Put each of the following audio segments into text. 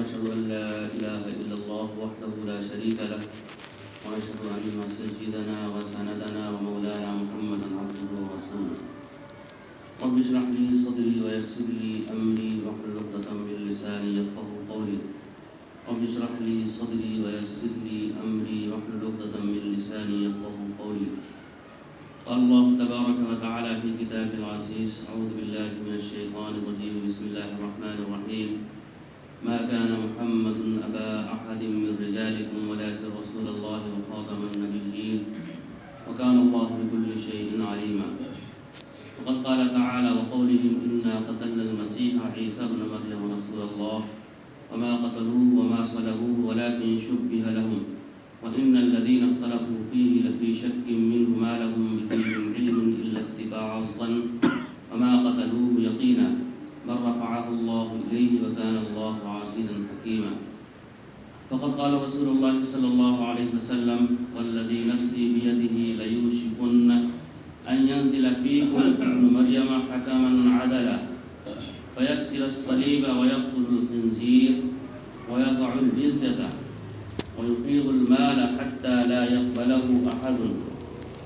ونشهد أن لا إله إلا الله وحده لا شريك له ونشهد أن سيدنا وسندنا ومولانا محمدا عبده ورسوله رب اشرح لي صدري ويسر لي أمري واحلل عقدة من لساني يفقهوا قولي رب اشرح لي صدري ويسر لي أمري واحلل عقدة من لساني يفقهوا قولي قال الله تبارك وتعالى في كتابه العزيز أعوذ بالله من الشيطان الرجيم بسم الله الرحمن الرحيم ما كان محمد أبا أحد من رجالكم ولكن رسول الله وخاتم النبيين وكان الله بكل شيء عليما وقد قال تعالى وقولهم إنا قتلنا المسيح عيسى ابن مريم رسول الله وما قتلوه وما صلبوه ولكن شبه لهم وإن الذين اختلفوا فيه لفي شك منه ما لهم به من علم إلا اتباع الظن وما قتلوه يقينا بل رفعه الله إليه وكان الله عزيزا حكيما فقد قال رسول الله صلى الله عليه وسلم والذي نفسي بيده ليوشكن أن ينزل فيكم ابن مريم حكما عدلا فيكسر الصليب ويقتل الخنزير ويضع الجزية ويفيض المال حتى لا يقبله أحد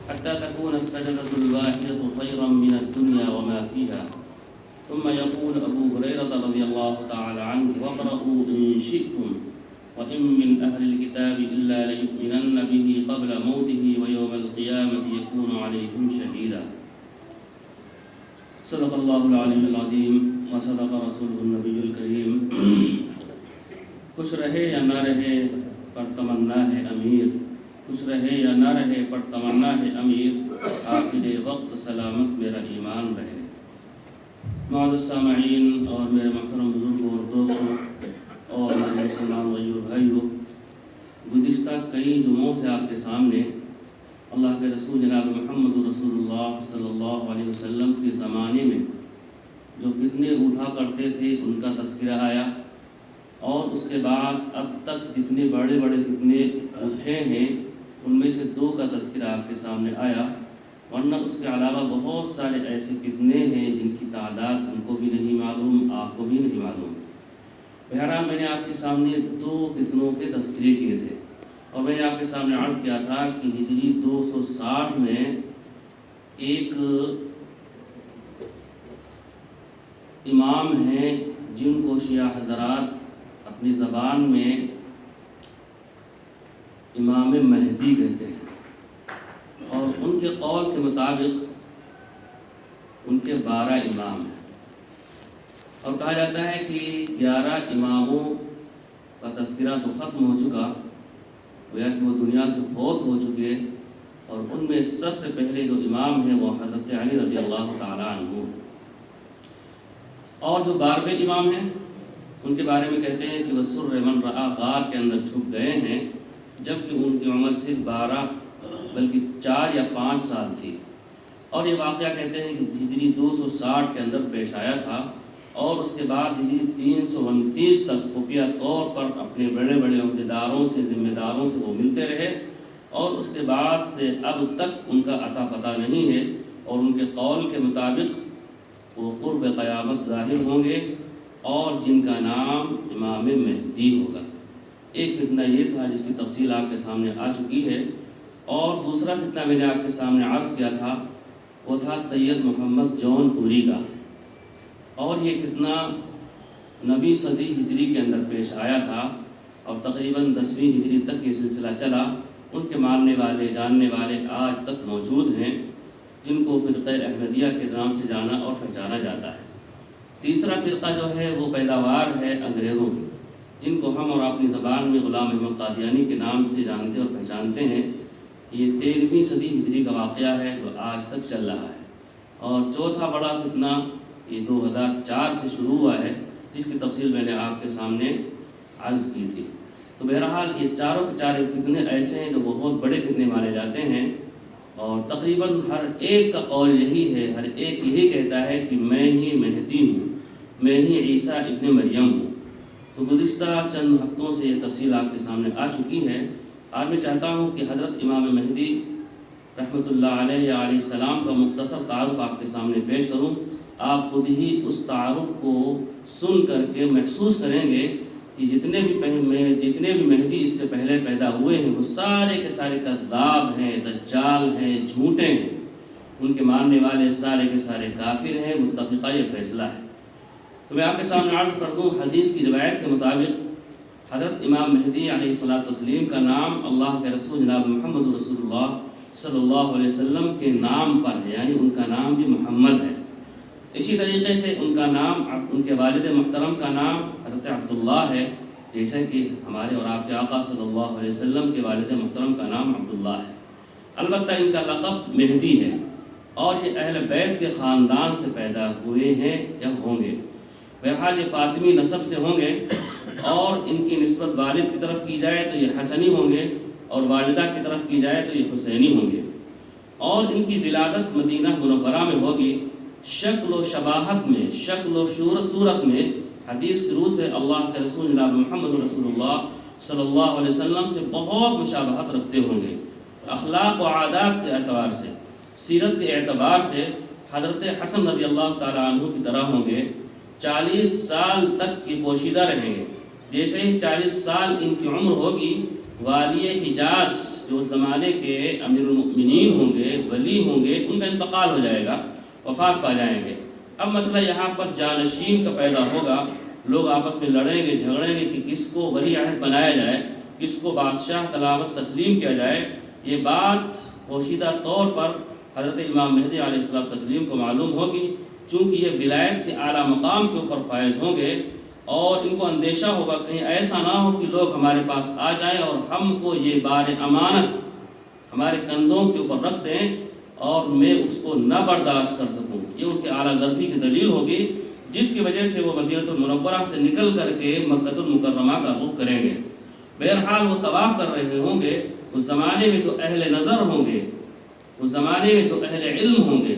حتى تكون السجدة الواحدة خيرا من الدنيا وما فيها ثم يقول أبو هريرة رضي الله تعالى عنه واقرأوا إن شئتم وإن من أهل الكتاب إلا ليؤمنن به قبل موته ويوم القيامة يكون عليهم شهيدا صدق الله العلي العظيم وصدق رسوله النبي الكريم خوش رہے یا نہ رہے پر تمنا ہے امیر خوش رہے یا نہ رہے پر تمنا ہے امیر آخر وقت سلامت میرا ایمان رہے معزز سامعین اور میرے محترم بزرگوں اور دوستوں اور میرے مسلمان بھائیوں بھائیوں گزشتہ کئی جمعوں سے آپ کے سامنے اللہ کے رسول جناب محمد رسول اللہ صلی اللہ علیہ وسلم کے زمانے میں جو فتنے اٹھا کرتے تھے ان کا تذکرہ آیا اور اس کے بعد اب تک جتنے بڑے بڑے فتنے اٹھے ہیں ان میں سے دو کا تذکرہ آپ کے سامنے آیا ورنہ اس کے علاوہ بہت سارے ایسے فتنے ہیں جن کی تعداد ہم کو بھی نہیں معلوم آپ کو بھی نہیں معلوم بہرحال میں نے آپ کے سامنے دو فتنوں کے تذکرے کیے تھے اور میں نے آپ کے سامنے عرض کیا تھا کہ ہجری 260 میں ایک امام ہیں جن کو شیعہ حضرات اپنی زبان میں امام مہدی کہتے ہیں اور ان کے قول کے مطابق ان کے 12 امام ہیں اور کہا جاتا ہے کہ 11 اماموں کا تذکرہ تو ختم ہو چکا گویا کہ وہ دنیا سے فوت ہو چکے اور ان میں سب سے پہلے جو امام ہیں وہ حضرت علی رضی اللہ تعالیٰ عنہ اور جو 12ویں امام ہیں ان کے بارے میں کہتے ہیں کہ وہ سر من رآ غار کے اندر چھپ گئے ہیں جبکہ ان کی عمر صرف 12 بلکہ 4 یا 5 سال تھی اور یہ واقعہ کہتے ہیں کہ ہجری 260 کے اندر پیش آیا تھا اور اس کے بعد ہجری 329 تک خفیہ طور پر اپنے بڑے بڑے عہدیداروں سے ذمہ داروں سے وہ ملتے رہے اور اس کے بعد سے اب تک ان کا عطا پتہ نہیں ہے اور ان کے قول کے مطابق وہ قرب قیامت ظاہر ہوں گے اور جن کا نام امام مہدی ہوگا ایک فتنہ یہ تھا جس کی تفصیل آپ کے سامنے آ چکی ہے اور دوسرا فتنہ میں نے آپ کے سامنے عرض کیا تھا وہ تھا سید محمد جون پوری کا اور یہ فتنہ نبی صدی ہجری کے اندر پیش آیا تھا اور تقریباً 10ویں ہجری تک یہ سلسلہ چلا ان کے ماننے والے جاننے والے آج تک موجود ہیں جن کو فرقہ احمدیہ کے نام سے جانا اور پہچانا جاتا ہے تیسرا فرقہ جو ہے وہ پیداوار ہے انگریزوں کی جن کو ہم اور اپنی زبان میں غلام احمد قادیانی کے نام سے جانتے اور پہچانتے ہیں یہ 13ویں صدی ہجری کا واقعہ ہے جو آج تک چل رہا ہے اور چوتھا بڑا فتنہ یہ 2004 سے شروع ہوا ہے جس کی تفصیل میں نے آپ کے سامنے عرض کی تھی تو بہرحال یہ چاروں کے چار فتنے ایسے ہیں جو بہت بڑے فتنے مانے جاتے ہیں اور تقریباً ہر ایک کا قول یہی ہے ہر ایک یہی کہتا ہے کہ میں ہی مہدی ہوں میں ہی عیسیٰ ابن مریم ہوں تو گزشتہ چند ہفتوں سے یہ تفصیل آپ کے سامنے آ چکی ہے آج میں چاہتا ہوں کہ حضرت امام مہدی رحمۃ اللہ علیہ السلام کا مختصر تعارف آپ کے سامنے پیش کروں آپ خود ہی اس تعارف کو سن کر کے محسوس کریں گے کہ جتنے بھی مہدی اس سے پہلے پیدا ہوئے ہیں وہ سارے کے سارے کذاب ہیں، دجال ہیں، جھوٹے ہیں، ان کے ماننے والے سارے کے سارے کافر ہیں، متفقہ یہ فیصلہ ہے۔ تو میں آپ کے سامنے عرض کر دوں، حدیث کی روایت کے مطابق حضرت امام مہدی علیہ السلام کا نام اللہ کے رسول جناب محمد رسول اللہ صلی اللہ علیہ وسلم کے نام پر ہے، یعنی ان کا نام بھی محمد ہے۔ اسی طریقے سے ان کا نام، ان کے والد محترم کا نام حضرت عبداللہ ہے، جیسے کہ ہمارے اور آپ کے آقا صلی اللہ علیہ وسلم کے والد محترم کا نام عبداللہ ہے۔ البتہ ان کا لقب مہدی ہے، اور یہ اہل بیت کے خاندان سے پیدا ہوئے ہیں یا ہوں گے۔ بہرحال یہ فاطمی نسب سے ہوں گے، اور ان کی نسبت والد کی طرف کی جائے تو یہ حسنی ہوں گے، اور والدہ کی طرف کی جائے تو یہ حسینی ہوں گے۔ اور ان کی ولادت مدینہ منورہ میں ہوگی۔ شکل و شباہت میں، شکل و صورت میں حدیث کی روح سے اللہ کے رسول جناب محمد رسول اللہ صلی اللہ علیہ وسلم سے بہت مشابہت رکھتے ہوں گے۔ اخلاق و عادات کے اعتبار سے، سیرت کے اعتبار سے حضرت حسن رضی اللہ تعالیٰ عنہ کی طرح ہوں گے۔ 40 سال تک کی پوشیدہ رہیں گے۔ جیسے ہی 40 سال ان کی عمر ہوگی، والی حجاز جو زمانے کے امیر المؤمنین ہوں گے، ولی ہوں گے، ان کا انتقال ہو جائے گا، وفات پا جائیں گے۔ اب مسئلہ یہاں پر جانشین کا پیدا ہوگا، لوگ آپس میں لڑیں گے، جھگڑیں گے کہ کس کو ولی عہد بنایا جائے، کس کو بادشاہ علامت تسلیم کیا جائے۔ یہ بات پوشیدہ طور پر حضرت امام مہدی علیہ السلام کو معلوم ہوگی، چونکہ یہ ولایت کے اعلیٰ مقام کے اوپر فائز ہوں گے، اور ان کو اندیشہ ہوگا کہیں ایسا نہ ہو کہ لوگ ہمارے پاس آ جائیں اور ہم کو یہ بار امانت ہمارے کندھوں کے اوپر رکھ دیں اور میں اس کو نہ برداشت کر سکوں۔ یہ ان کے اعلیٰ ظرفی کی دلیل ہوگی، جس کی وجہ سے وہ مدینہ المنورہ سے نکل کر کے مکہ المکرمہ کا رخ کریں گے۔ بہرحال وہ طواف کر رہے ہوں گے۔ اس زمانے میں تو اہل نظر ہوں گے، اس زمانے میں تو اہل علم ہوں گے،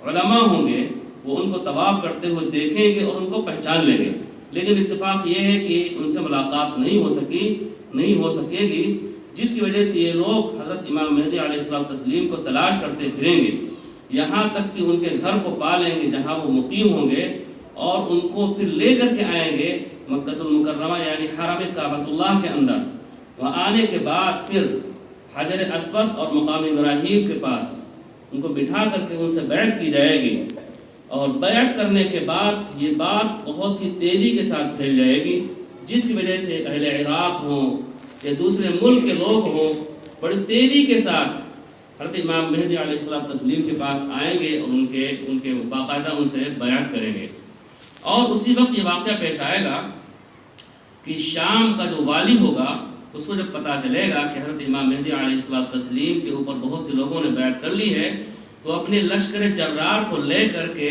علماء ہوں گے، وہ ان کو طواف کرتے ہوئے دیکھیں گے اور ان کو پہچان لیں گے۔ لیکن اتفاق یہ ہے کہ ان سے ملاقات نہیں ہو سکے گی، جس کی وجہ سے یہ لوگ حضرت امام مہدی علیہ السلام کو تلاش کرتے پھریں گے، یہاں تک کہ ان کے گھر کو پا لیں گے جہاں وہ مقیم ہوں گے، اور ان کو پھر لے کر کے آئیں گے مکہ المکرمہ یعنی حرم کعبۃ اللہ کے اندر۔ وہاں آنے کے بعد پھر حجر اسود اور مقام ابراہیم کے پاس ان کو بٹھا کر کے ان سے بیعت کی جائے گی، اور بیعت کرنے کے بعد یہ بات بہت ہی تیزی کے ساتھ پھیل جائے گی، جس کی وجہ سے اہل عراق ہوں یا دوسرے ملک کے لوگ ہوں، بڑی تیزی کے ساتھ حضرت امام مہدی علیہ السلام کے پاس آئیں گے اور ان کے باقاعدہ ان سے بیعت کریں گے۔ اور اسی وقت یہ واقعہ پیش آئے گا کہ شام کا جو والی ہوگا اس کو جب پتہ چلے گا کہ حضرت امام مہدی علیہ السلام کے اوپر بہت سے لوگوں نے بیعت کر لی ہے، تو اپنے لشکر جرار کو لے کر کے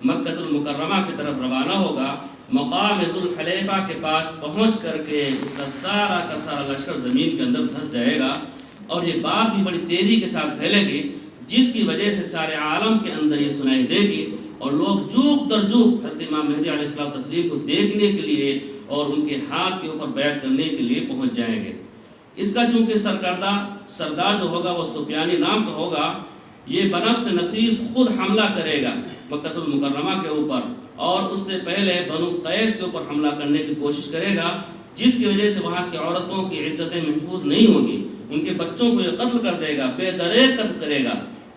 مکہ المکرمہ کی طرف روانہ ہوگا۔ مقام ذوالحلیفہ کے پاس پہنچ کر کے اس کا سارا لشکر زمین کے اندر دھس جائے گا، اور یہ بات بھی بڑی تیزی کے ساتھ پھیلے گی، جس کی وجہ سے سارے عالم کے اندر یہ سنائی دے گی، اور لوگ جوق در جوق حضرت امام مہدی علیہ السلام کو دیکھنے کے لیے اور ان کے ہاتھ کے اوپر بیعت کرنے کے لیے پہنچ جائیں گے۔ اس کا چونکہ سردار جو ہوگا وہ سفیانی نام کا ہوگا، یہ بنفس نفیس خود حملہ کرے گا مکہ المکرمہ کے اوپر، اور اس سے پہلے بنو قیس کے اوپر حملہ کرنے کی کوشش کرے گا، جس کی وجہ سے وہاں کی عورتوں کی عزتیں محفوظ نہیں ہوں گی، ان کے بچوں کو یہ قتل کر دے گا، بے دریغ قتل کرے گا،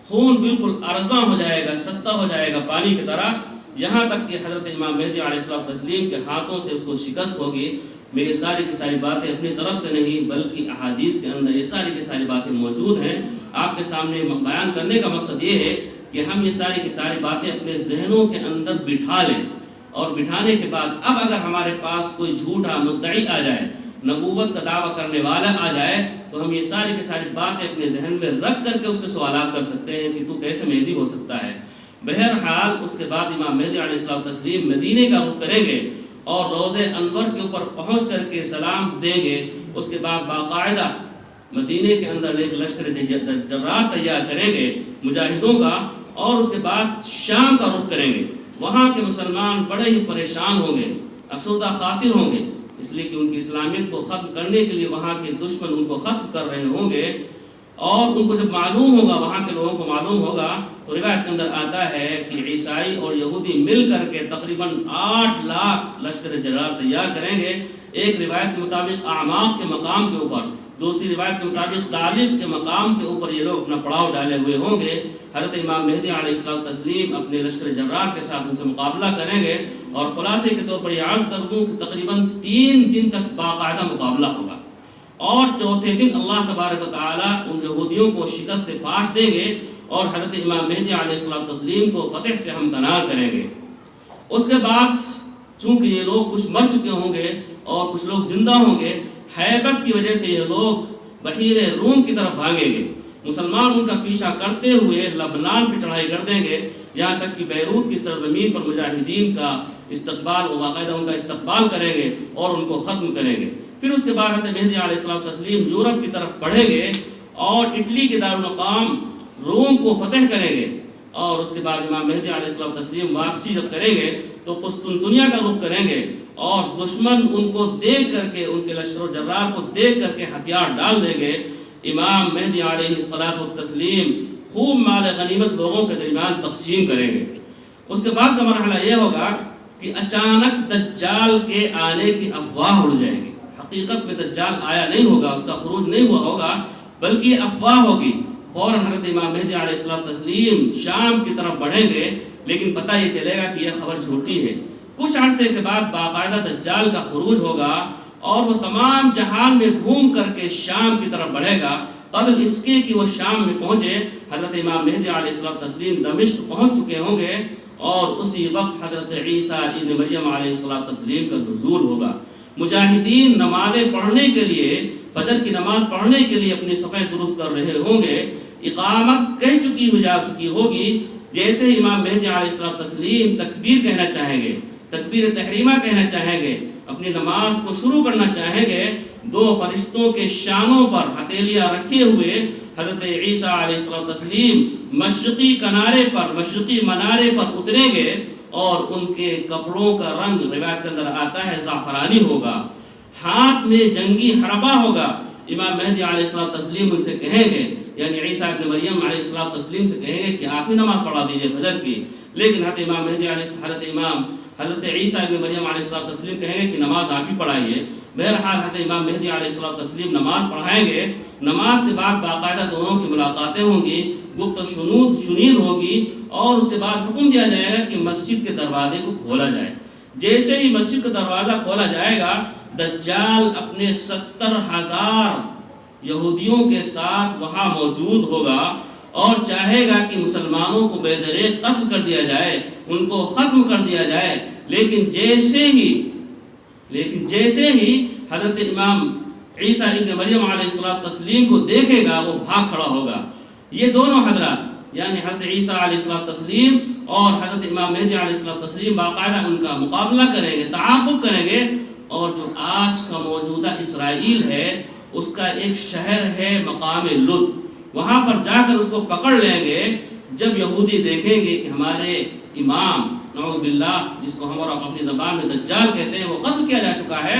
خون بالکل ارزاں ہو جائے گا، سستا ہو جائے گا پانی کی طرح، یہاں تک کہ حضرت امام مہدی علیہ السلام کے ہاتھوں سے اس کو شکست ہوگی۔ میں یہ ساری کی ساری باتیں اپنی طرف سے نہیں بلکہ احادیث کے اندر یہ ساری کی ساری باتیں موجود ہیں، آپ کے سامنے بیان کرنے کا مقصد یہ ہے کہ ہم یہ ساری کی ساری باتیں اپنے ذہنوں کے اندر بٹھا لیں، اور بٹھانے کے بعد اب اگر ہمارے پاس کوئی جھوٹا مدعی آ جائے، نبوت کا دعویٰ کرنے والا آ جائے، تو ہم یہ ساری کی ساری باتیں اپنے ذہن میں رکھ کر کے اس کے سوالات کر سکتے ہیں کہ تو کیسے مہدی ہو سکتا ہے۔ بہرحال اس کے بعد امام مہدی علیہ السلام مدینے کا رخ کریں گے اور روضہ انور کے اوپر پہنچ کر کے سلام دیں گے۔ اس کے بعد باقاعدہ مدینے کے اندر ایک لشکر جرار تیار کریں گے مجاہدوں کا، اور اس کے بعد شام کا رخ کریں گے۔ وہاں کے مسلمان بڑے ہی پریشان ہوں گے، افسردہ خاطر ہوں گے، اس لیے کہ ان کی اسلامیت کو ختم کرنے کے لیے وہاں کے دشمن ان کو ختم کر رہے ہوں گے، اور ان کو جب معلوم ہوگا، وہاں کے لوگوں کو معلوم ہوگا تو روایت کے اندر آتا ہے کہ عیسائی اور یہودی مل کر کے تقریباً 8 لاکھ لشکر جرار تیار کریں گے، ایک روایت کے مطابق اعماق کے مقام کے اوپر، دوسری روایت کے مطابق طالب کے مقام کے اوپر یہ لوگ اپنا پڑاؤ ڈالے ہوئے ہوں گے۔ حضرت امام مہدی علیہ السلام تسلیم اپنے لشکر جرار کے ساتھ ان سے مقابلہ کریں گے، اور خلاصے کے طور پر یہ عرض کر دوں کہ تقریباً 3 دن تک باقاعدہ مقابلہ ہوگا، اور چوتھے دن اللہ تبارک و تعالیٰ ان یہودیوں کو شکست فاش دیں گے اور حضرت امام مہدی علیہ السلام تسلیم کو فتح سے ہمکنار کریں گے۔ اس کے بعد چونکہ یہ لوگ کچھ مر چکے ہوں گے اور کچھ لوگ زندہ ہوں گے، ہیبت کی وجہ سے یہ لوگ بحیر روم کی طرف بھاگیں گے۔ مسلمان ان کا پیچھا کرتے ہوئے لبنان پہ چڑھائی کر دیں گے، یہاں تک کہ بیروت کی سرزمین پر مجاہدین کا استقبال و باقاعدہ ان کا استقبال کریں گے اور ان کو ختم کریں گے۔ پھر اس کے بعد حضرت مہدی علیہ السلام تسلیم یورپ کی طرف بڑھیں گے اور اٹلی کے دارالمقام روم کو فتح کریں گے، اور اس کے بعد امام مہدی علیہ السلام تسلیم واپسی جب کریں گے تو قسطنطنیہ کا رخ کریں گے، اور دشمن ان کو دیکھ کر کے، ان کے لشکر و جرار کو دیکھ کر کے ہتھیار ڈال دیں گے۔ امام مہدی علیہ السلام خوب مال غنیمت لوگوں کے درمیان تقسیم کریں گے۔ اس کے بعد کا مرحلہ یہ ہوگا کہ اچانک دجال کے آنے کی افواہ اڑ جائے گی۔ حقیقت میں دجال آیا نہیں ہوگا، اس کا خروج نہیں ہوا ہوگا، بلکہ یہ افواہ ہوگی۔ فوراً حضرت امام مہدی علیہ السلام تسلیم شام کی طرف بڑھیں گے، لیکن پتہ یہ چلے گا کہ یہ خبر جھوٹی ہے۔ کچھ عرصے کے بعد باقاعدہ دجال کا خروج ہوگا، اور وہ تمام جہان میں گھوم کر کے شام کی طرف بڑھے گا۔ قبل اس کے کہ وہ شام میں پہنچے، حضرت امام مہدی علیہ السلام تسلیم دمشق پہنچ چکے ہوں گے، اور اسی وقت حضرت عیسیٰ ابن مریم علیہ السلام تسلیم کا نزول ہوگا۔ مجاہدین نمازیں پڑھنے کے لیے، فجر کی نماز پڑھنے کے لیے اپنی صفیں درست کر رہے ہوں گے، اقامت کہہ چکی ہو جا چکی ہوگی۔ جیسے امام مہدی علیہ السلام تسلیم تکبیر کہنا چاہیں گے، تکبیر تحریمہ کہنا چاہیں گے، اپنی نماز کو شروع کرنا چاہیں گے، 2 فرشتوں کے شانوں پر ہتھیلیاں رکھے ہوئے حضرت عیسیٰ علیہ السلام تسلیم مشرقی کنارے پر، مشرقی منارے پر اتریں گے، اور ان کے کپڑوں کا رنگ روایت کے اندر آتا ہے زعفرانی ہوگا، ہاتھ میں جنگی حربہ ہوگا۔ امام مہدی علیہ السلام تسلیم ان سے کہیں گے، یعنی عیسیٰ ابن مریم علیہ السلام تسلیم سے کہیں گے کہ آپ ہی نماز پڑھا دیجئے فجر کی، لیکن حضرت عیسیٰ ابن مریم علیہ السلام تسلیم کہیں گے کہ نماز آپ ہی پڑھائیے۔ بہرحال حضرت امام مہدی علیہ السلام تسلیم نماز پڑھائیں گے۔ نماز کے بعد باقاعدہ دونوں کی ملاقاتیں ہوں گی، گفت و شنید ہوگی، اور اس کے بعد حکم دیا جائے گا کہ مسجد کے دروازے کو کھولا جائے۔ جیسے ہی مسجد کا دروازہ کھولا جائے گا، دجال اپنے 70,000 یہودیوں کے ساتھ وہاں موجود ہوگا، اور چاہے گا کہ مسلمانوں کو بے دریغ قتل کر دیا جائے، ان کو ختم کر دیا جائے، لیکن جیسے ہی حضرت امام عیسیٰ ابن مریم علیہ السلام تسلیم کو دیکھے گا، وہ بھاگ کھڑا ہوگا۔ یہ دونوں حضرات، یعنی حضرت عیسیٰ علیہ السلام تسلیم اور حضرت امام مہدی علیہ السلام تسلیم باقاعدہ ان کا مقابلہ کریں گے، تعاقب کریں گے، اور جو آج کا موجودہ اسرائیل ہے، اس کا ایک شہر ہے مقام لد، وہاں پر جا کر اس کو پکڑ لیں گے۔ جب یہودی دیکھیں گے کہ ہمارے امام نعوذ باللہ، جس کو ہم اور اپنی زبان میں دجال کہتے ہیں، وہ قتل کیا جا چکا ہے،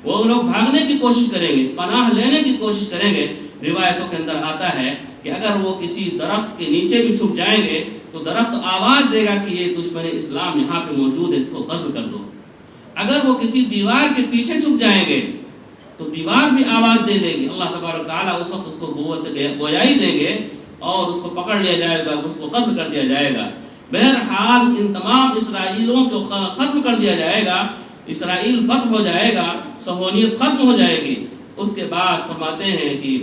وہ لوگ بھاگنے کی کوشش کریں گے، پناہ لینے کی کوشش کریں گے۔ روایتوں کے اندر آتا ہے کہ اگر وہ کسی درخت کے نیچے بھی چھپ جائیں گے تو درخت آواز دے گا کہ یہ دشمن اسلام یہاں پہ موجود ہے، اس کو قتل کر دو۔ اگر وہ کسی دیوار کے پیچھے چھپ جائیں گے تو دیوار بھی آواز دے دے گی، اللہ تبارک تعالیٰ اس وقت اس کو گویائی دیں گے اور اس کو پکڑ لیا جائے گا، اس کو قتل کر دیا جائے گا۔ بہرحال ان تمام اسرائیلوں کو ختم کر دیا جائے گا، اسرائیل فتح ہو جائے گا، صہیونیت ختم ہو جائے گی۔ اس کے بعد فرماتے ہیں کہ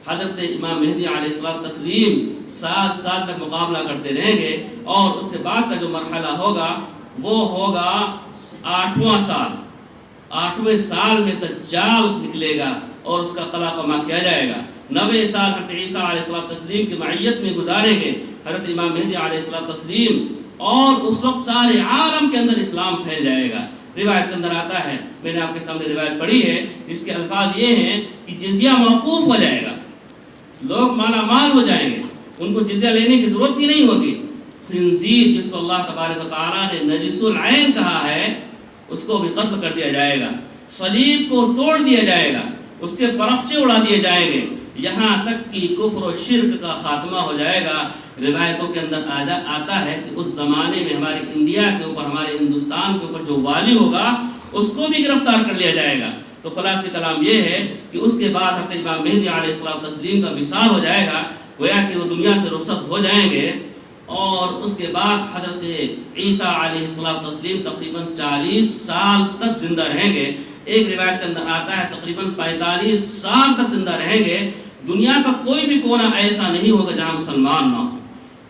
حضرت امام مہدی علیہ السلام تسلیم 7 سال تک مقابلہ کرتے رہیں گے، اور اس کے بعد کا جو مرحلہ ہوگا وہ ہوگا 8واں سال۔ 8ویں سال میں دجال نکلے گا اور اس کا قلع قمع کیا جائے گا۔ 90 سال حضرت عیسیٰ علیہ السلام تسلیم کی معیت میں گزاریں گے حضرت امام مہدی علیہ السلام تسلیم، اور اس وقت سارے عالم کے اندر اسلام پھیل جائے گا۔ روایت کے اندر آتا ہے، میں نے آپ کے سامنے روایت پڑھی ہے، اس کے الفاظ یہ ہیں کہ جزیہ موقوف ہو جائے گا، لوگ مالا مال ہو جائیں گے، ان کو جزیہ لینے کی ضرورت ہی نہیں ہوگی۔ خنزیر، جس کو اللہ تبارک و تعالیٰ نے نجس العین کہا ہے، اس کو بھی قتل کر دیا جائے گا، صلیب کو توڑ دیا جائے گا، اس کے پرخچے اڑا دیے جائیں گے، یہاں تک کہ کفر و شرک کا خاتمہ ہو جائے گا۔ روایتوں کے اندر آتا ہے کہ اس زمانے میں ہمارے انڈیا کے اوپر، ہمارے ہندوستان کے اوپر جو والی ہوگا اس کو بھی گرفتار کر لیا جائے گا۔ تو خلاصہ کلام یہ ہے کہ اس کے بعد حضرت امام مہدی علیہ الصلوۃ والتسلیم کا وصال ہو جائے گا، گویا کہ وہ دنیا سے رخصت ہو جائیں گے، اور اس کے بعد حضرت عیسیٰ علیہ الصلوۃ والتسلیم تقریباً 40 سال تک زندہ رہیں گے۔ ایک روایت کے اندر آتا ہے تقریباً 45 سال تک زندہ رہیں گے۔ دنیا کا کوئی بھی کونا ایسا نہیں ہوگا جہاں مسلمان نہ ہو،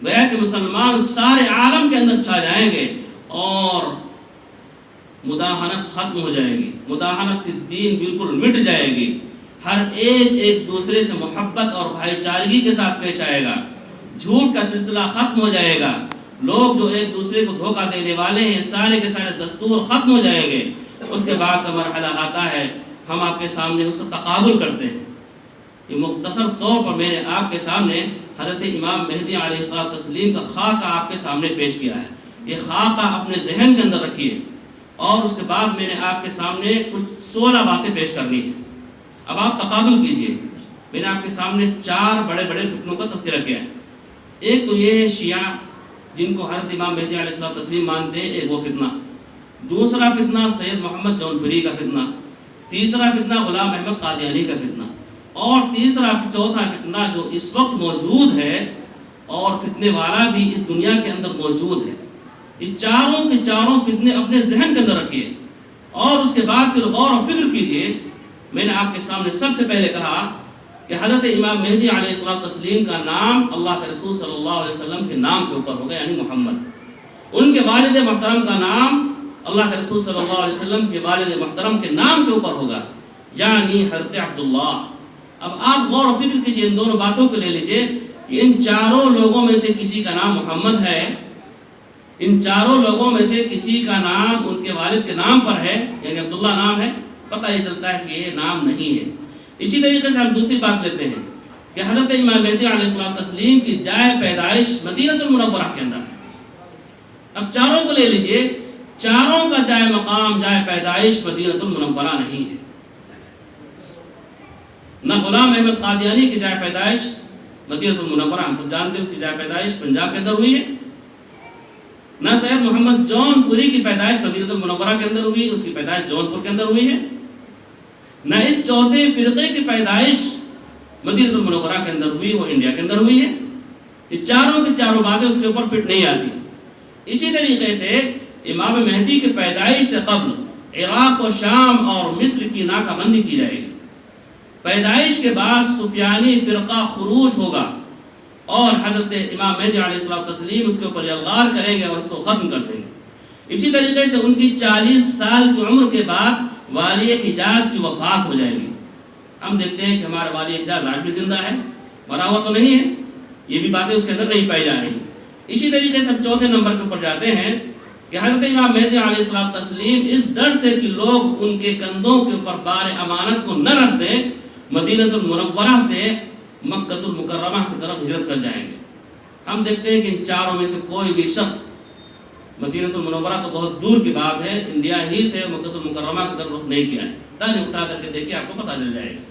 گویا کہ مسلمان سارے عالم کے اندر چھا جائیں گے، اور مداہنت ختم ہو جائے گی، مداہنت فی الدین بالکل مٹ جائے گی۔ ہر ایک دوسرے سے محبت اور بھائی چارگی کے ساتھ پیش آئے گا، جھوٹ کا سلسلہ ختم ہو جائے گا، لوگ جو ایک دوسرے کو دھوکہ دینے والے ہیں سارے کے سارے دستور ختم ہو جائیں گے۔ اس کے بعد کا مرحلہ آتا ہے، ہم آپ کے سامنے اس کا تقابل کرتے ہیں۔ یہ مختصر طور پر میں نے آپ کے سامنے حضرت امام مہدی علیہ الصلوۃ والتسلیم کا خاکہ آپ کے سامنے پیش کیا ہے۔ یہ خاکہ اپنے ذہن کے اندر رکھیے، اور اس کے بعد میں نے آپ کے سامنے کچھ 16 باتیں پیش کرنی ہیں۔ اب آپ تقابل کیجئے۔ میں نے آپ کے سامنے 4 بڑے بڑے فتنوں کا تذکرہ کیا ہے۔ ایک تو یہ ہے شیعہ جن کو حضرت امام مہدی علیہ الصلوۃ والتسلیم مانتے ہیں، ایک وہ فتنہ۔ دوسرا فتنہ سید محمد جون پوری کا فتنہ۔ تیسرا فتنہ غلام احمد قادیانی کا فتنہ۔ اور چوتھا فتنہ جو اس وقت موجود ہے، اور فتنے والا بھی اس دنیا کے اندر موجود ہے۔ یہ چاروں کے چاروں فتنے اپنے ذہن کے اندر رکھیے، اور اس کے بعد پھر غور و فکر کیجئے۔ میں نے آپ کے سامنے سب سے پہلے کہا کہ حضرت امام مہدی علیہ الصلوۃ والتسلیم کا نام اللہ کے رسول صلی اللہ علیہ وسلم کے نام کے اوپر ہوگا، یعنی محمد۔ ان کے والد محترم کا نام اللہ کے رسول صلی اللہ علیہ وسلم کے والد محترم کے نام کے اوپر ہوگا، یعنی حضرت عبداللہ۔ اب آپ غور و فکر کیجئے، ان دونوں باتوں کو لے لیجئے کہ ان چاروں لوگوں میں سے کسی کا نام محمد ہے، ان چاروں لوگوں میں سے کسی کا نام ان کے والد کے نام پر ہے، یعنی عبداللہ نام ہے، پتہ یہ چلتا ہے کہ یہ نام نہیں ہے۔ اسی طریقے سے ہم دوسری بات لیتے ہیں کہ حضرت امام مہدی علیہ الصلوۃ والتسلیم کی جائے پیدائش مدینہ المنورہ کے اندر ہے۔ اب چاروں کو لے لیجئے، چاروں کا جائے مقام، جائے پیدائش مدینہ المنورہ نہیں ہے۔ نہ غلام احمد قادیانی کی جائے پیدائش مدینہ المنورہ، ہم سب جانتے ہیں اس کی جائے پیدائش پنجاب کے اندر ہوئی ہے۔ نہ سید محمد جون پوری کی پیدائش مدینہ المنورہ کے اندر ہوئی، اس کی پیدائش جون پور کے اندر ہوئی ہے۔ نہ اس چوتھے فرقے کی پیدائش مدینہ المنورہ کے اندر ہوئی، وہ انڈیا کے اندر ہوئی ہے۔ یہ چاروں کی چاروں باتیں اس کے اوپر فٹ نہیں آتی۔ اسی طریقے سے امام مہدی کی پیدائش سے قبل عراق و شام اور مصر کی ناکہ بندی کی جائے گی۔ پیدائش کے بعد سفیانی فرقہ خروج ہوگا، اور حضرت امام مہدی علیہ الصلوۃ والتسلیم اس کے اوپر یلغار کریں گے اور اس کو ختم کر دیں گے۔ اسی طریقے سے ان کی 40 سال کی عمر کے بعد والی حجاز کی وفات ہو جائے گی۔ ہم دیکھتے ہیں کہ ہمارا والی حجاز آج بھی زندہ ہے، مرا ہوا تو نہیں ہے، یہ بھی باتیں اس کے اندر نہیں پائی جا رہی۔ اسی طریقے سے ہم چوتھے نمبر کے اوپر جاتے ہیں کہ حضرت امام مہدی علیہ الصلوۃ والتسلیم اس ڈر سے کہ لوگ ان کے کندھوں کے اوپر بار امانت کو نہ رکھ دیں، مدینہ المنورہ سے مکہ المکرمہ کی طرف ہجرت کر جائیں گے۔ ہم دیکھتے ہیں کہ ان چاروں میں سے کوئی بھی شخص، مدینہ المنورہ تو بہت دور کی بات ہے، انڈیا ہی سے مکہ المکرمہ کی طرف رخ نہیں کیا ہے۔ تاریخ اٹھا کر کے دیکھیں، آپ کو پتہ چل جائے گا۔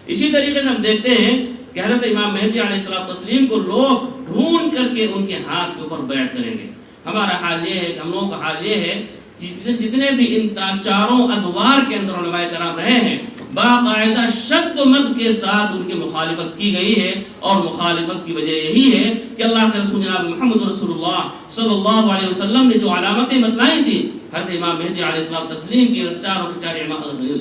اسی طریقے سے ہم دیکھتے ہیں کہ حضرت امام مہدی علیہ الصلوۃ والتسلیم کو لوگ ڈھونڈ کر کے ان کے ہاتھ کے اوپر بیعت کریں گے۔ ہمارا حال یہ ہے کہ ہم لوگوں کا حال یہ ہے کہ جتنے بھی ان چاروں ادوار کے اندر علماء کرام رہے ہیں، باقاعدہ شد و مد کے ساتھ ان کی مخالفت کی گئی ہے، اور مخالفت کی وجہ یہی ہے کہ اللہ کے رسول جناب محمد رسول اللہ صلی اللہ علیہ وسلم نے جو علامتیں بتلائی تھی حضرت امام مہدی علیہ الصلوۃ والتسلیم کی، اس چاروں کے چار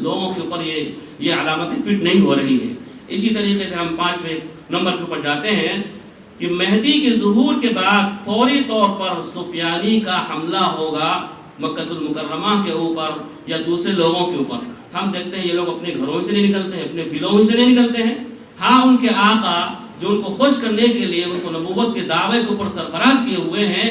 لوگوں کے اوپر یہ علامتیں فٹ نہیں ہو رہی ہیں۔ اسی طریقے سے ہم 5ویں نمبر کے اوپر جاتے ہیں کہ مہدی کے ظہور کے بعد فوری طور پر سفیانی کا حملہ ہوگا مکہ المکرمہ کے اوپر یا دوسرے لوگوں کے اوپر۔ ہم دیکھتے ہیں یہ لوگ اپنے گھروں سے نہیں نکلتے ہیں، اپنے دلوں سے نہیں نکلتے ہیں۔ ہاں، ان کے آقا جو ان کو خوش کرنے کے لیے ان کو نبوت کے دعوے کے اوپر سرفراز کیے ہوئے ہیں،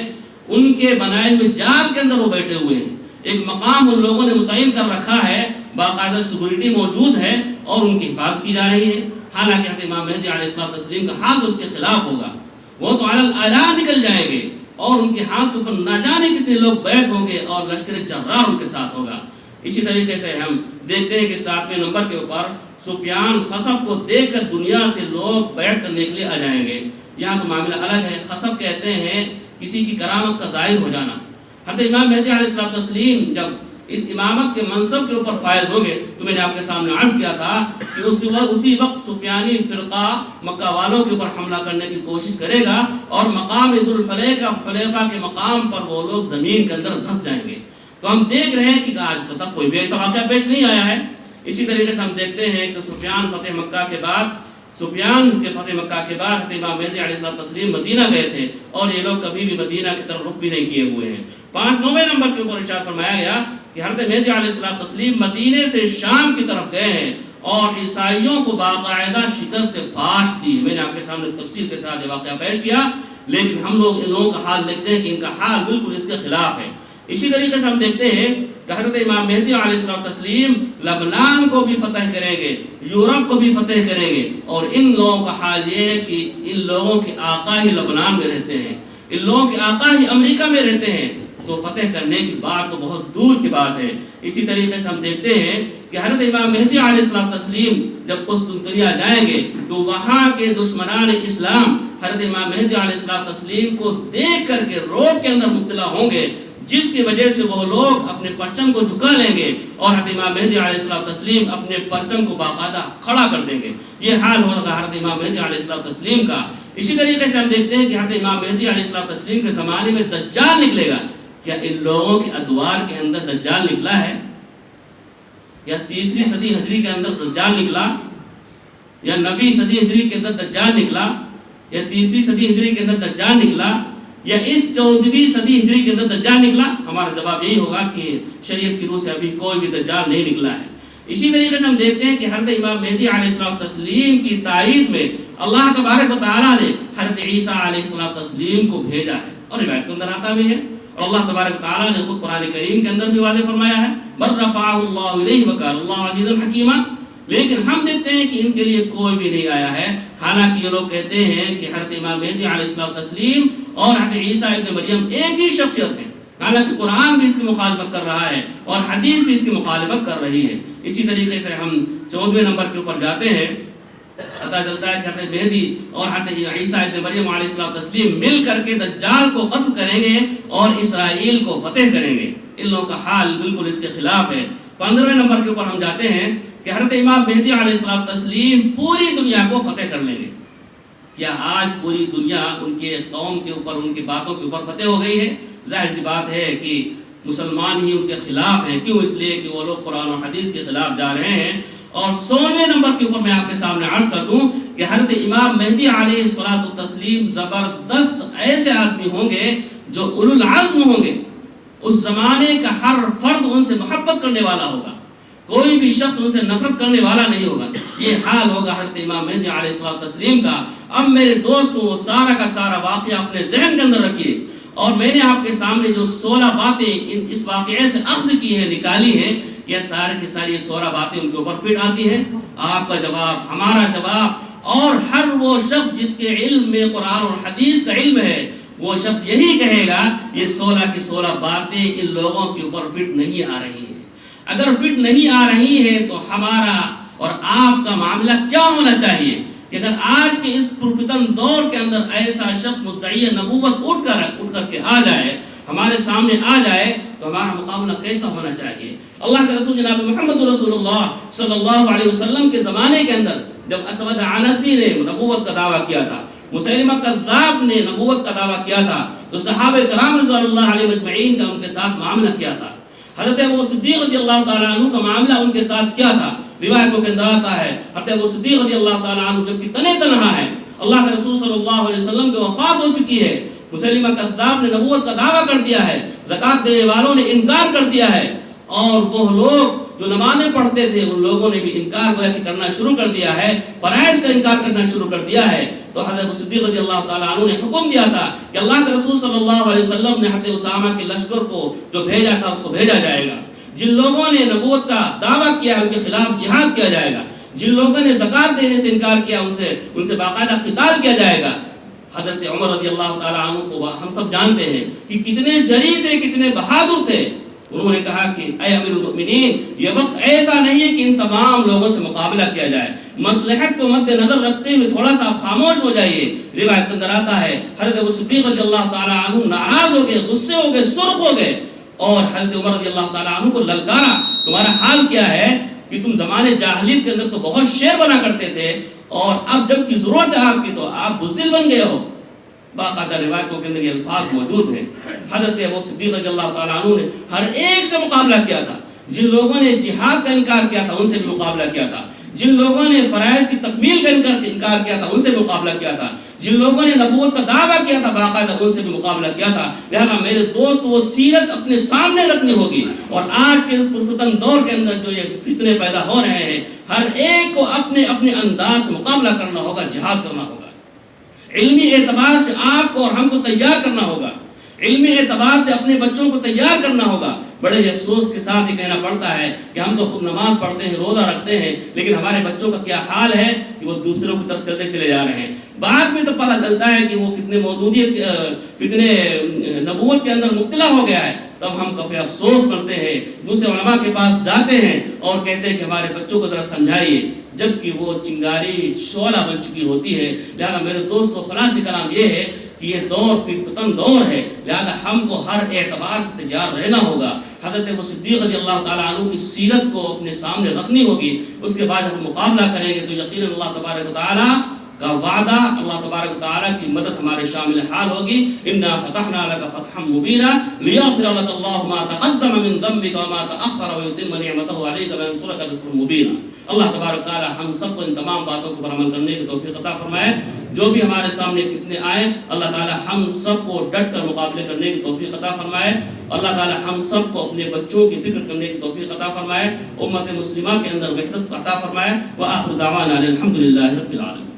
ان کے بنائے ہوئے جال کے اندر وہ بیٹھے ہوئے ہیں۔ ایک مقام ان لوگوں نے متعین کر رکھا ہے، باقاعدہ سیکورٹی موجود ہے اور ان کی حفاظت کی جا رہی ہے۔ حالانکہ حضرت امام مہدی علیہ الصلوۃ والتسلیم کا ہاتھ اس کے خلاف ہوگا، وہ تو علی الاعلیٰ نکل جائیں گے، اور ان کے ہاتھ کے اوپر نہ جانے کتنے لوگ بیعت ہوں گے، اور لشکر جرار ان کے ساتھ ہوگا۔ اسی طریقے سے ہم دیکھتے ہیں کہ 7ویں نمبر کے اوپر سفیان خصب کو دیکھ کر دنیا سے لوگ بیعت کرنے کے لیے آ جائیں گے۔ یہاں تو معاملہ الگ ہے. خسف کہتے ہیں کسی کی کرامت کا ظاہر ہو جانا. حضرت امام مہدی علیہ السلام جب اس امامت کے منصب کے اوپر فائز ہو گئے تو میں نے آپ کے سامنے عرض کیا تھا کہ اسی وقت سفیانی فرقہ مکہ والوں کے اوپر حملہ کرنے کی کوشش کرے گا اور مقام ذوالحلیفہ کے مقام پر وہ لوگ زمین کے اندر دھس جائیں گے. تو ہم دیکھ رہے ہیں کہ آج تک کوئی بھی ایسا واقعہ پیش نہیں آیا ہے. اسی طریقے سے ہم دیکھتے ہیں کہ سفیان کے فتح مکہ کے بعد حضرت امام مہدی علیہ السلام مدینہ گئے تھے اور یہ لوگ کبھی بھی مدینہ کی طرف رخ بھی نہیں کیے ہوئے ہیں. 9ویں نمبر کے اوپر ارشاد فرمایا گیا کہ حضرت مہدی علیہ السلام مدینے سے شام کی طرف گئے ہیں اور عیسائیوں کو باقاعدہ شکست فاش دی. میں نے آپ کے سامنے تفصیل کے ساتھ یہ واقعہ پیش کیا، لیکن ہم لوگ ان لوگوں کا حال دیکھتے ہیں کہ ان کا حال بالکل اس کے خلاف ہے. اسی طریقے سے ہم دیکھتے ہیں کہ حضرت امام مہدی علیہ السلام لبنان کو بھی فتح کریں گے، یورپ کو بھی فتح کریں گے، اور ان لوگوں کا حال یہ ہے کہ ان لوگوں کے آقا ہی لبنان میں رہتے ہیں، ان لوگوں کے آقا ہی امریکہ میں رہتے ہیں. تو فتح کرنے کی بات تو بہت دور کی بات ہے. اسی طریقے سے ہم دیکھتے ہیں کہ حضرت امام مہدی علیہ السلام جب قسطنطنیہ جائیں گے تو وہاں کے دشمنان اسلام حضرت امام مہدی علیہ السلام کو دیکھ کر کے روب کے اندر مبتلا ہوں گے، جس کی وجہ سے وہ لوگ اپنے پرچم کو جھکا لیں گے اور حضرت امام مہدی علیہ السلام اپنے پرچم کو باقاعدہ کھڑا کر دیں گے. یہ حال ہوگا حضرت امام مہدی علیہ السلام کا. اسی طریقے سے ہم دیکھتے ہیں کہ حضرت امام مہدی علیہ السلام کے زمانے میں دجال نکلے گا. کیا ان لوگوں کے ادوار کے اندر دجال نکلا ہے؟ یا 3 صدی ہجری کے اندر دجال نکلا؟ یا 9 صدی ہجری کے اندر دجال نکلا؟ یا 3 صدی ہجری کے اندر دجال نکلا؟ یا اس 14ویں صدی ہجری کے اندر دجال نکلا؟ ہمارا جواب یہی ہوگا کہ شریعت کی روح سے ابھی کوئی بھی دجال نہیں نکلا ہے. اسی طریقے سے ہم دیکھتے ہیں کہ حضرت امام مہدی علیہ السلام کی تائید میں اللہ تبارک و تعالیٰ نے حضرت عیسیٰ علیہ السلام کو بھیجا ہے، اور روایت کے اندر آتا بھی ہے. اور اللہ تبارک و تعالیٰ نے خود قرآن کریم کے اندر بھی واضح فرمایا ہے بل رفعہ اللہ الیہ وکان اللہ عزیزا حکیما. لیکن ہم دیکھتے ہیں کہ ان کے لیے کوئی بھی نہیں آیا ہے. حالانکہ یہ لوگ کہتے ہیں کہ حضرت امام مہدی علیہ السلام اور حضرت عیسیٰ ابن مریم ایک ہی شخصیت ہے. حالانکہ قرآن بھی اس کی مخالفت کر رہا ہے اور حدیث بھی اس کی مخالفت کر رہی ہے. اسی طریقے سے ہم 14ویں نمبر کے اوپر جاتے ہیں. پتہ چلتا ہے کہ حضرت مہدی اور حضرت عیسیٰ ابن مریم علیہ السلام مل کر کے دجال کو قتل کریں گے اور اسرائیل کو فتح کریں گے. ان لوگوں کا حال بالکل اس کے خلاف ہے. 15ویں نمبر کے اوپر ہم جاتے ہیں کہ حضرت امام مہدی علیہ السلام پوری دنیا کو فتح کر لیں گے. کیا آج پوری دنیا ان کے قوم کے اوپر، ان کی باتوں کے اوپر فتح ہو گئی ہے؟ ظاہر سی بات ہے کہ مسلمان ہی ان کے خلاف ہیں. کیوں؟ اس لیے کہ وہ لوگ قرآن و حدیث کے خلاف جا رہے ہیں. اور 16ویں نمبر کے اوپر میں آپ کے سامنے عرض کر دوں کہ حضرت امام مہدی علیہ السلام زبردست ایسے آدمی ہوں گے جو اولو العزم ہوں گے. اس زمانے کا ہر فرد ان سے محبت کرنے والا ہوگا، کوئی بھی شخص ان سے نفرت کرنے والا نہیں ہوگا. یہ حال ہوگا حضرت امام مہدی علیہ السلام کا. اب میرے دوستوں وہ سارا کا سارا واقعہ اپنے ذہن کے اندر رکھیے، اور میں نے آپ کے سامنے جو 16 باتیں اس واقعے سے اخذ کی ہیں، نکالی ہیں، یہ سارے کی ساری 16 باتیں ان کے اوپر فٹ آتی ہیں. آپ کا جواب، ہمارا جواب، اور ہر وہ شخص جس کے علم میں قرآن اور حدیث کا علم ہے وہ شخص یہی کہے گا یہ 16 کی 16 باتیں ان لوگوں کے اوپر فٹ نہیں آ رہی ہیں. اگر فٹ نہیں آ رہی ہے تو ہمارا اور آپ کا معاملہ کیا ہونا چاہیے کہ اگر آج کے اس پرفتن دور کے اندر ایسا شخص مدعی نبوت اٹھ کر کے آ جائے، ہمارے سامنے آ جائے، تو ہمارا مقابلہ کیسا ہونا چاہیے؟ اللہ کے رسول جناب محمد رسول اللہ صلی اللہ علیہ وسلم کے زمانے کے اندر جب اسود عنسی نے نبوت کا دعویٰ کیا تھا، مسیلمہ کذاب نے نبوت کا دعویٰ کیا تھا، تو صحابہ کرام رضوان اللہ علیہ مجمعین کا ان کے ساتھ معاملہ کیا تھا؟ حضرت ابو صدیق رضی اللہ تعالیٰ عنہ کا معاملہ ان کے ساتھ کیا تھا؟ روایتوں کے اندر آتا ہے حضرت ابو صدیق رضی اللہ تعالیٰ عنہ جب کہ تنہا ہے، اللہ کے رسول صلی اللہ علیہ وسلم کی وفات ہو چکی ہے، مسیلمہ کذاب نے نبوت کا دعویٰ کر دیا ہے، زکوٰۃ دینے والوں نے انکار کر دیا ہے، اور وہ لوگ جو نمازیں پڑھتے تھے ان لوگوں نے بھی انکار کرنا شروع کر دیا ہے، فرائض کا انکار کرنا شروع کر دیا ہے. تو حضرت صدیق رضی اللہ تعالیٰ عنہ نے حکم دیا تھا کہ اللہ کے رسول صلی اللہ علیہ وسلم نے حضرت اسامہ کے لشکر کو جو بھیجا تھا اس کو بھیجا جائے گا. جن لوگوں نے نبوت کا دعویٰ کیا ہے ان کے خلاف جہاد کیا جائے گا، جن لوگوں نے زکوٰۃ دینے سے انکار کیا ان سے باقاعدہ قتال کیا جائے گا. حضرت عمر رضی اللہ تعالیٰ عنہ کو ہم سب جانتے ہیں کہ کتنے جری تھے، کتنے بہادر تھے. انہوں نے کہا کہ اے امیر المؤمنین، یہ وقت ایسا نہیں ہے کہ ان تمام لوگوں سے مقابلہ کیا جائے، مصلحت کو مد نظر رکھتے ہوئے تھوڑا سا آپ خاموش ہو جائیے۔ روایت کے اندر آتا ہے حضرت ابو صدیق رضی اللہ تعالیٰ عنہ ناراض ہو گئے، غصے ہو گئے، سرخ ہو گئے، اور حضرت عمر رضی اللہ تعالیٰ عنہ کو للکارا، تمہارا حال کیا ہے کہ تم زمانے جاہلیت کے اندر تو بہت شعر بنا کرتے تھے، اور اب جب کی ضرورت ہے آپ کی تو آپ بزدل بن گئے ہو۔ باقاعدہ روایتوں کے اندر یہ الفاظ موجود ہیں۔ حضرت ابو صدیق رضی اللہ تعالیٰ عنہ نے ہر ایک سے مقابلہ کیا تھا۔ جن لوگوں نے جہاد کا انکار کیا تھا ان سے بھی مقابلہ کیا تھا، جن لوگوں نے فرائض کی تکمیل کا انکار کیا تھا ان سے مقابلہ کیا تھا، جن لوگوں نے نبوت کا دعویٰ کیا تھا باقاعدہ ان سے بھی مقابلہ کیا تھا۔ لہذا میرے دوست وہ سیرت اپنے سامنے رکھنی ہوگی، اور آج کے اس پرفتن دور کے اندر جو یہ فتنے پیدا ہو رہے ہیں، ہر ایک کو اپنے اپنے انداز سے مقابلہ کرنا ہوگا، جہاد کرنا ہوگا، علمی اعتبار سے آپ کو اور ہم کو تیار کرنا ہوگا، علمی اعتبار سے اپنے بچوں کو تیار کرنا ہوگا۔ بڑے افسوس کے ساتھ یہ کہنا پڑتا ہے کہ ہم تو خود نماز پڑھتے ہیں، روزہ رکھتے ہیں، لیکن ہمارے بچوں کا کیا حال ہے کہ وہ دوسروں کی طرف چلتے چلے جا رہے ہیں۔ بعد میں تو پتہ چلتا ہے کہ وہ فتنے نبوت کے اندر مبتلا ہو گیا ہے، تب ہم کافی افسوس کرتے ہیں، دوسرے علماء کے پاس جاتے ہیں اور کہتے ہیں کہ ہمارے بچوں کو ذرا سمجھائیے، جبکہ وہ چنگاری شعلہ بن چکی ہوتی ہے۔ لہذا میرے دوستو، خلاصہ کلام یہ ہے کہ یہ دور فتن دور ہے، لہذا ہم کو ہر اعتبار سے تیار رہنا ہوگا۔ حضرت ابو صدیق رضی اللہ تعالیٰ عنہ کی سیرت کو اپنے سامنے رکھنی ہوگی، اس کے بعد ہم مقابلہ کریں گے تو یقیناً اللہ تبارک و تعالیٰ کا وعدہ، اللہ تبارک و تعالیٰ کی مدد ہمارے شامل حال ہوگی۔ انا فتحنا لك فتحا مبینا لیغفر لك الله ما تقدم من ذنبك وما تأخر ويتم نعمته عليك وينصرك نصرا مبینا۔ اللہ تبارک و تعالیٰ ہم سب کو ان تمام باتوں کو پر عمل کرنے کی توفیق عطا فرمائے۔ جو بھی ہمارے سامنے فتنے آئے، اللہ تعالیٰ ہم سب کو ڈٹ کر مقابلے کرنے کی توفیق عطا فرمائے۔ اللہ تعالیٰ ہم سب کو اپنے بچوں کی فکر کرنے کی توفیق عطا فرمائے، امت مسلمہ کے اندر وحدت عطا فرمائے۔ وآخر دعوانا الحمد للہ رب العالمین۔